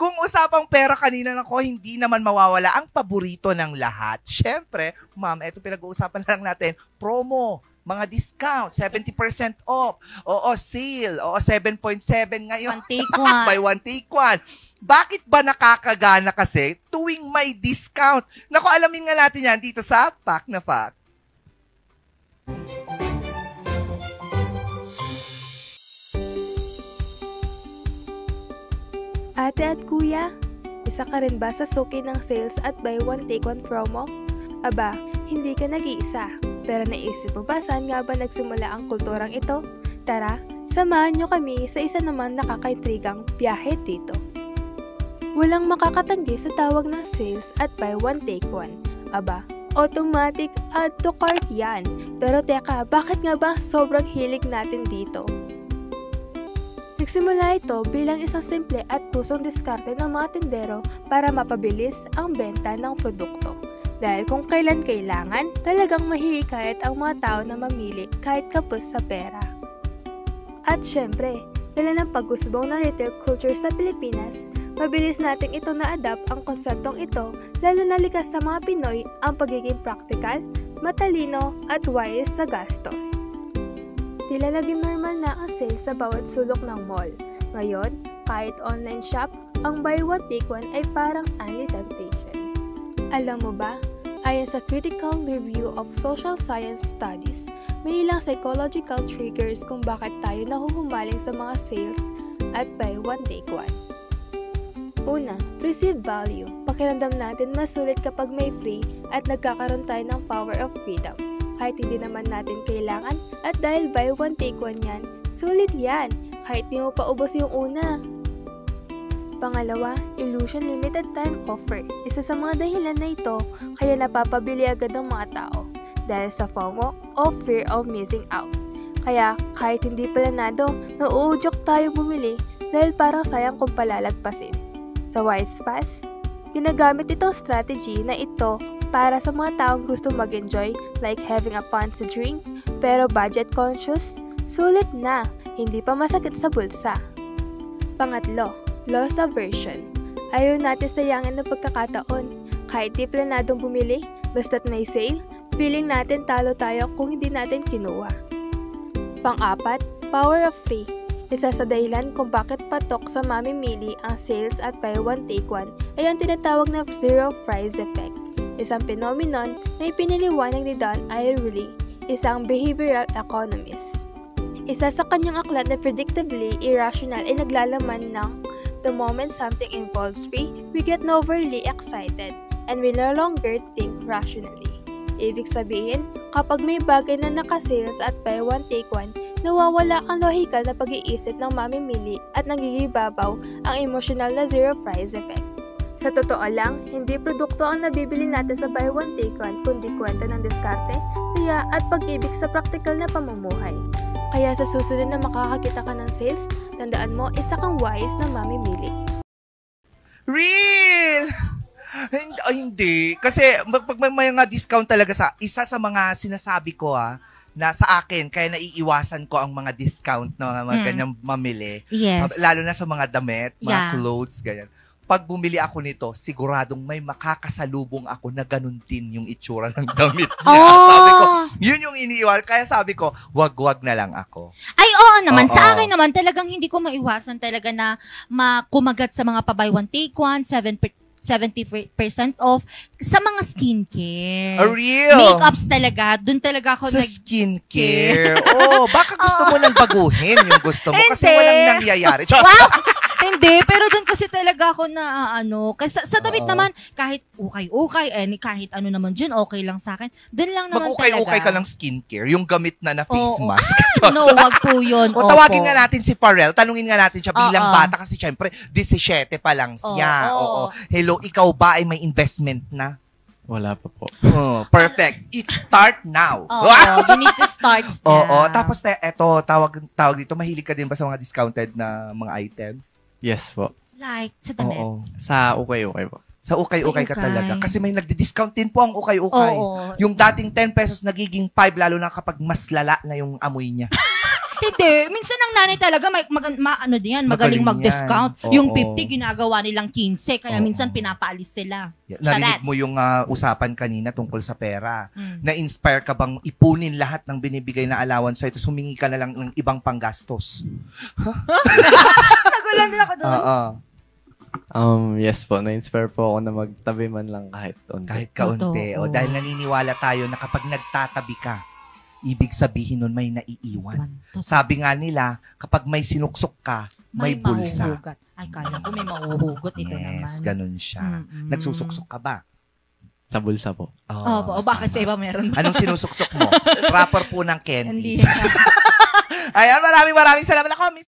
Kung usapang pera kanina nako, hindi naman mawawala ang paborito ng lahat. Syempre, ma'am, ito pinag-uusapan lang natin, promo, mga discount, 70% off, oo, sale, oo, 7.7 ngayon. One take one. Buy one, take one. Bakit ba nakakagana kasi tuwing may discount? Naku, alamin nga natin yan dito sa Pack na Pack. Ate at kuya, isa ka rin ba sa suki ng sales at buy one take one promo? Aba, hindi ka nag-iisa. Pero naisip mo ba saan nga ba nagsimula ang kulturang ito? Tara, samahan nyo kami sa isa naman nakakaintrigang biyahe dito. Walang makakatanggi sa tawag ng sales at buy one take one. Aba, automatic add to cart yan. Pero teka, bakit nga ba sobrang hilig natin dito? Nagsimula ito bilang isang simple at pusong diskarte ng mga tindero para mapabilis ang benta ng produkto. Dahil kung kailan kailangan, talagang mahihikayat ang mga tao na mamili kahit kapos sa pera. At syempre, dala ng pag-usbong ng retail culture sa Pilipinas, mabilis nating ito na-adapt ang konseptong ito, lalo na likas sa mga Pinoy ang pagiging practical, matalino at wise sa gastos. Tila laging normal na ang sale sa bawat sulok ng mall. Ngayon, kahit online shop, ang buy one take one ay parang only temptation. Alam mo ba, ayon sa Critical Review of Social Science Studies, may ilang psychological triggers kung bakit tayo nahuhumaling sa mga sales at buy one take one. Una, perceived value. Pakiramdam natin mas sulit kapag may free at nagkakaroon tayo ng power of freedom. Kahit hindi naman natin kailangan at dahil buy one take one yan, sulit yan kahit di mo pa ubos yung una. Pangalawa, illusion limited time offer. Isa sa mga dahilan na ito kaya napapabili agad ng mga tao dahil sa FOMO o fear of missing out. Kaya kahit hindi planado, nauudyok tayo bumili dahil parang sayang kung palalagpasin. Sa Wise Pass, ginagamit itong strategy na ito para sa mga taong gusto mag-enjoy like having a fancy drink pero budget conscious, sulit na, hindi pa masakit sa bulsa. Pangatlo, loss aversion. Ayaw natin sayangin ng pagkakataon. Kahit di planadong bumili, basta't may sale, feeling natin talo tayo kung hindi natin kinuha. Pang-apat, power of free. Isa sa dahilan kung bakit patok sa mamimili ang sales at buy one take one ay ang tinatawag na zero price effect. Isang phenomenon na ipiniliwanag ni Don Ariely, isang behavioral economist. Isa sa kanyang aklat na predictably irrational ay naglalaman ng the moment something involves free, we get overly excited and we no longer think rationally. Ibig sabihin, kapag may bagay na naka-sales at buy one take one, nawawala ang lohikal na pag-iisip ng mamimili at nagigibabaw ang emotional na zero price effect. Sa totoo lang, hindi produkto ang nabibili natin sa buy one take one kundi kwenta ng diskarte, saya at pag-ibig sa praktikal na pamumuhay. Kaya sa susunod na makakakita ka ng sales, tandaan mo, isa kang wise na mamimili. Real! Hindi. Kasi pag may mga discount talaga isa sa mga sinasabi ko na sa akin, kaya naiiwasan ko ang mga discount na mga ganyang mamili. Yes. Lalo na sa mga damit, mga clothes, ganyan. Pag bumili ako nito, siguradong may makakasalubong ako na ganun din yung itsura ng damit niya. Sabi ko, yun yung iniiwan. Kaya sabi ko, wag na lang ako. Ay, oo naman. Sa akin naman, talagang hindi ko maiwasan talaga na kumagat sa mga pa-buy one take one, 70% off sa mga skincare. Real? Makeups talaga. Doon talaga ako sa skincare? Baka gusto mo nang baguhin yung gusto mo kasi walang nangyayari. Wow! Hindi, pero doon kasi talaga ako na kasi sa damit naman, kahit ukay-ukay, kahit ano naman dyan, okay lang sa akin. Doon lang naman talaga. Mag-ukay-ukay ka lang skincare, yung gamit na face mask. No, wag po yun. Tawagin nga natin si Pharrell, tanungin nga natin siya bilang bata kasi syempre, 17 pa lang siya. Hello, ikaw ba ay may investment na? Wala pa po. Perfect. It start now. You need to start now. Tapos eto, tawag dito, mahilig ka din ba sa mga discounted na mga items? Yes po. Like, sa damit? Sa ukay-ukay po. Sa ukay-ukay ka talaga. Kasi may nagdi-discount din po ang ukay-ukay. Yung dating 10 pesos nagiging 5, lalo na kapag mas lala na yung amoy niya. Hindi. Minsan ang nanay talaga, magaling Magaling mag-discount. yan. Yung Oo. 50, ginagawa nilang 15. Kaya Oo. minsan pinapaalis sila. Narinig mo yung usapan kanina tungkol sa pera. Mm. Na-inspire ka bang ipunin lahat ng binibigay na allowance sa'yo tapos humingi ka na lang ng ibang panggastos? Nagulan din ako doon. Oo. Yes po, na-inspire po ako na magtabi man lang kahit onte. Kahit kaunti. Totoo. O dahil naniniwala tayo na kapag nagtatabi ka, ibig sabihin nun may naiiwan. Sabi nga nila, kapag may sinuksok ka, may bulsa. mahuhugot. Ay, kala ko may mahuhugot. Ito naman. Yes, ganun siya. Mm-mm. Nagsusuksok ka ba? Sa bulsa po. O bakit sa iba meron ba? Anong sinusuksok mo? Wrapper po ng candy. Hindi. Ayan, maraming salamat. Ako, Miss